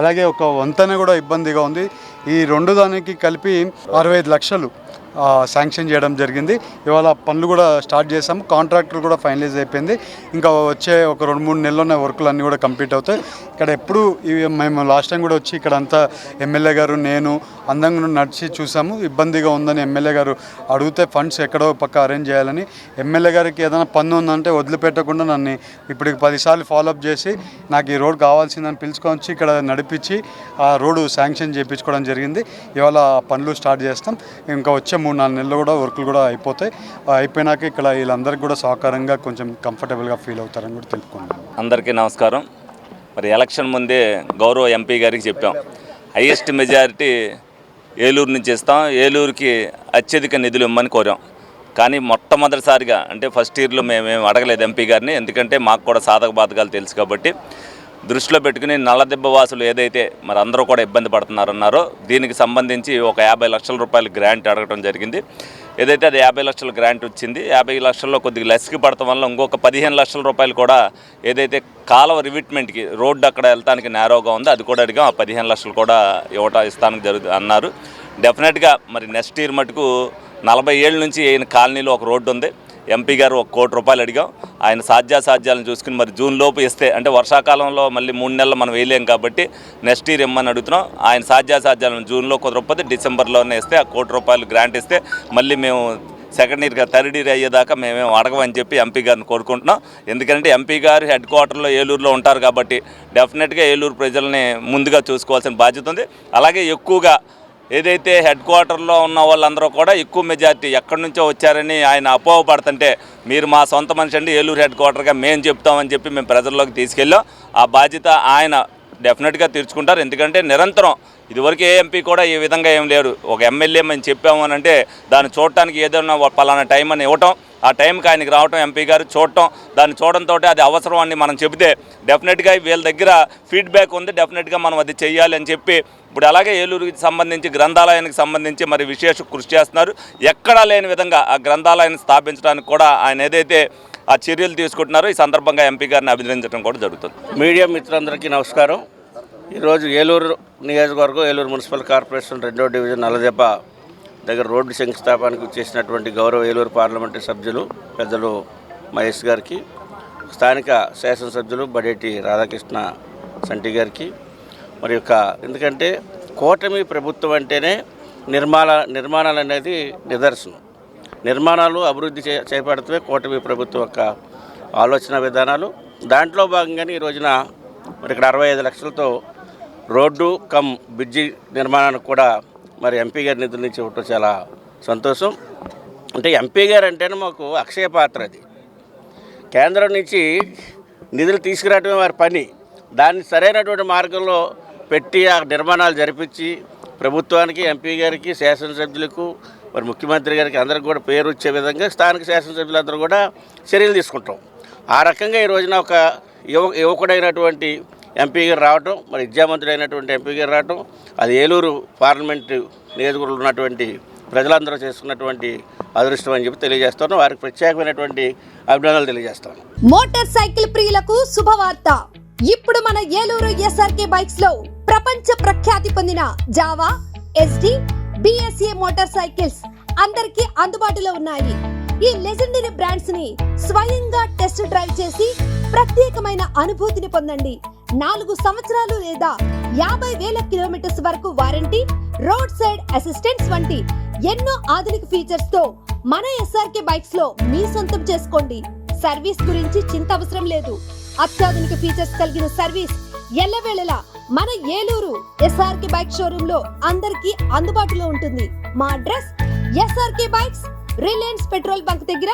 అలాగే ఒక వంతెన కూడా ఇబ్బందిగా ఉంది. ఈ రెండు దానికి కలిపి 65 లక్షలు శాంక్షన్ చేయడం జరిగింది. ఇవాళ పనులు కూడా స్టార్ట్ చేసాము. కాంట్రాక్టర్ కూడా ఫైనలైజ్ అయిపోయింది. ఇంకా వచ్చే ఒక 2-3 నెలల్లోనే వర్కులు అన్నీ కూడా కంప్లీట్ అవుతాయి. ఇక్కడ ఎప్పుడు మేము లాస్ట్ టైం కూడా వచ్చి ఇక్కడ అంతా ఎమ్మెల్యే గారు నేను అందంగా నడిచి చూసాము. ఇబ్బందిగా ఉందని ఎమ్మెల్యే గారు అడిగితే ఫండ్స్ ఎక్కడో పక్క అరేంజ్ చేయాలని ఎమ్మెల్యే గారికి ఏదైనా పన్ను ఉందంటే వదిలిపెట్టకుండా నన్ను ఇప్పటికి 10 సార్లు ఫాలోఅప్ చేసి నాకు ఈ రోడ్ కావాల్సిందని పిలుచుకొని వచ్చి ఇక్కడ నడిపించి ఆ రోడ్డు శాంక్షన్ చేయించుకోవడం జరిగింది. ఇవాళ పనులు స్టార్ట్ చేస్తాం. ఇంకా వచ్చే 3-4 నెలలు కూడా వర్కులు కూడా అయిపోతాయి. అయిపోయినాక ఇక్కడ వీళ్ళందరికీ కూడా సహకారంగా కొంచెం కంఫర్టబుల్గా ఫీల్ అవుతారని కూడా తెలుపుకుంటాం. అందరికీ నమస్కారం. మరి ఎలక్షన్ ముందే గౌరవ ఎంపీ గారికి చెప్పాం, హైయెస్ట్ మెజారిటీ ఏలూరు నుంచి ఇస్తాం, ఏలూరుకి అత్యధిక నిధులు ఇవ్వమని కోరాం. కానీ మొట్టమొదటిసారిగా అంటే ఫస్ట్ ఇయర్లో మేమేం అడగలేదు ఎంపీ గారిని, ఎందుకంటే మాకు కూడా సాధక బాధకాలు తెలుసు కాబట్టి దృష్టిలో పెట్టుకుని నల్లదెబ్బ వాసులు ఏదైతే మరి అందరూ కూడా ఇబ్బంది పడుతున్నారన్నారో దీనికి సంబంధించి ఒక 50 లక్షల రూపాయలు గ్రాంట్ అడగడం జరిగింది. ఏదైతే అది 50 లక్షల గ్రాంట్ వచ్చింది, 50 లక్షల్లో కొద్దిగా లెస్కి పడటం వల్ల ఇంకొక 15 లక్షల రూపాయలు కూడా ఏదైతే కాలువ రివిట్మెంట్కి రోడ్డు అక్కడ వెళ్తానికి నేరోగా ఉందో అది కూడా అడిగాం. ఆ 15 లక్షలు కూడా ఇస్తానికి జరుగుతుంది అన్నారు. డెఫినెట్గా మరి నెక్స్ట్ ఇయర్ మటుకు 40 ఏళ్ళ నుంచి ఆయన కాలనీలో ఒక రోడ్డు ఉంది. ఎంపీ గారు 1 కోటి రూపాయలు అడిగాం. ఆయన సాధ్యాసాధ్యాలను చూసుకుని మరి జూన్ లోపు ఇస్తే, అంటే వర్షాకాలంలో మళ్ళీ 3 నెలలు మనం వేయలేం కాబట్టి నెక్స్ట్ ఇయర్ ఇమ్మని అడుగుతున్నాం. ఆయన సాధ్యాసాధ్యాలను జూన్లో కుదరకపోతే డిసెంబర్లోనే ఇస్తే ఆ 1 కోటి రూపాయలు గ్రాంట్ ఇస్తే మళ్ళీ మేము సెకండ్ ఇయర్గా థర్డ్ ఇయర్ అయ్యేదాకా మేమేం అడగమని చెప్పి ఎంపీ గారిని కోరుకుంటున్నాం. ఎందుకంటే ఎంపీ గారు హెడ్ క్వార్టర్లో ఏలూరులో ఉంటారు కాబట్టి డెఫినెట్గా ఏలూరు ప్రజల్ని ముందుగా చూసుకోవాల్సిన బాధ్యత ఉంది. అలాగే ఎక్కువగా ఏదైతే హెడ్ క్వార్టర్లో ఉన్న వాళ్ళందరూ కూడా ఎక్కువ మెజారిటీ ఎక్కడి నుంచో వచ్చారని ఆయన అపోహపడుతుంటే, మీరు మా సొంత మనిషి అండి, ఏలూరు హెడ్ క్వార్టర్గా మేము చెప్తామని చెప్పి మేము ప్రజల్లోకి తీసుకెళ్ళాం. ఆ బాధ్యత ఆయన డెఫినెట్గా తీర్చుకుంటారు. ఎందుకంటే నిరంతరం ఇదివరకు ఏ ఎంపీ కూడా ఈ విధంగా ఏం లేరు. ఒక ఎమ్మెల్యే మేము చెప్పాము అని అంటే దాన్ని చూడటానికి ఏదైనా పలానా టైం అని ఇవ్వటం, ఆ టైంకి ఆయనకి రావటం, ఎంపీ గారు చూడటం, దాన్ని చూడడంతో అది అవసరం అని మనం చెబితే డెఫినెట్గా వీళ్ళ దగ్గర ఫీడ్బ్యాక్ ఉంది, డెఫినెట్గా మనం అది చెయ్యాలి అని చెప్పి ఇప్పుడు అలాగే ఏలూరుకి సంబంధించి గ్రంథాలయానికి సంబంధించి మరి విశేష కృషి చేస్తున్నారు. ఎక్కడా లేని విధంగా ఆ గ్రంథాలయాన్ని స్థాపించడానికి కూడా ఆయన ఏదైతే ఆ చర్యలు తీసుకుంటున్నారో ఈ సందర్భంగా ఎంపీ గారిని అభినందించడం కూడా జరుగుతుంది. మీడియా మిత్రులందరికీ నమస్కారం. ఈరోజు ఏలూరు నియోజకవర్గం ఏలూరు మున్సిపల్ కార్పొరేషన్ 2వ డివిజన్ నల్లదెబ్బ దగ్గర రోడ్డు శంకుస్థాపనకు చేసినటువంటి గౌరవ ఏలూరు పార్లమెంటరీ సభ్యులు పెద్దలు మహేష్ గారికి, స్థానిక శాసనసభ్యులు బడేటి రాధాకృష్ణ సంటి గారికి, మరి ఎందుకంటే కూటమి ప్రభుత్వం అంటేనే నిర్మాణాలు అనేది నిదర్శనం. నిర్మాణాలు అభివృద్ధి చేపడుతూ కూటమి ప్రభుత్వం యొక్క ఆలోచన విధానాలు. దాంట్లో భాగంగానే ఈ రోజున మరి ఇక్కడ 65 లక్షలతో రోడ్డు బ్రిడ్జి నిర్మాణానికి కూడా మరి ఎంపీ గారి నిధుల నుంచి ఇవ్వటం చాలా సంతోషం. అంటే ఎంపీ గారు అంటేనే మాకు అక్షయ పాత్ర. అది కేంద్రం నుంచి నిధులు తీసుకురావడమే వారి పని. దాన్ని సరైనటువంటి మార్గంలో పెట్టి ఆ నిర్మాణాలు జరిపించి ప్రభుత్వానికి, ఎంపీ గారికి, శాసనసభ్యులకు, మరి ముఖ్యమంత్రి గారికి అందరికి కూడా పేరు వచ్చే విధంగా స్థానిక శాసనసభ్యులందరూ కూడా చర్యలు తీసుకుంటాం. ఆ రకంగా ఈ రోజున ఒక యువకుడైనటువంటి ఎంపీ గారు రావటం, మరి విద్యామంత్రుడైనటువంటి ఎంపీ గారు రావటం, అది ఏలూరు పార్లమెంటు నియోజకవర్గంలో ఉన్నటువంటి ప్రజలందరూ చేసుకున్నటువంటి అదృష్టం అని చెప్పి తెలియజేస్తాను. వారికి ప్రత్యేకమైనటువంటి అభినందనలు తెలియజేస్తాను. మోటార్ సైకిల్ ప్రియులకు శుభవార్త. ఇప్పుడు మన ఏలూరు ఎస్ఆర్కే బైక్స్ లో ప్రపంచ ప్రఖ్యాతి పొందిన Java, SD, BSA motor cycles అందరికీ అందుబాటులో ఉన్నాయి. ఈ లెజెండరీ బ్రాండ్స్ ని స్వయంగా టెస్ట్ డ్రైవ్ చేసి ప్రత్యేకమైన అనుభూతిని పొందండి. 4 సంవత్సరాలు లేదా 50,000 కిలోమీటర్స్ వరకు వారంటీ, రోడ్ సైడ్ అసిస్టెన్స్ వంటి ఎన్నో ఆధునిక ఫీచర్స్ తో మన ఎస్ఆర్కే బైక్స్ లో మీ సొంతం చేసుకోండి. సర్వీస్ గురించి చింత అవసరం లేదు. అత్యాధునిక ఫీచర్స్ కలిగిన సర్వీస్ ఎల్లవేళలా మన ఏలూరు ఎస్ఆర్కే బైక్ షోరూమ్ లో అందరికీ అందుబాటులో ఉంటుంది. మా address SRK bikes, Reliance petrol bunk దగ్గర,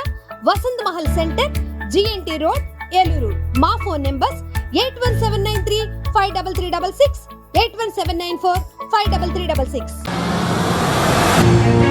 Vasant Mahal centre, GNT road, Eluru. మా ఫోన్ నెంబర్స్ 8179353366, 8179453366.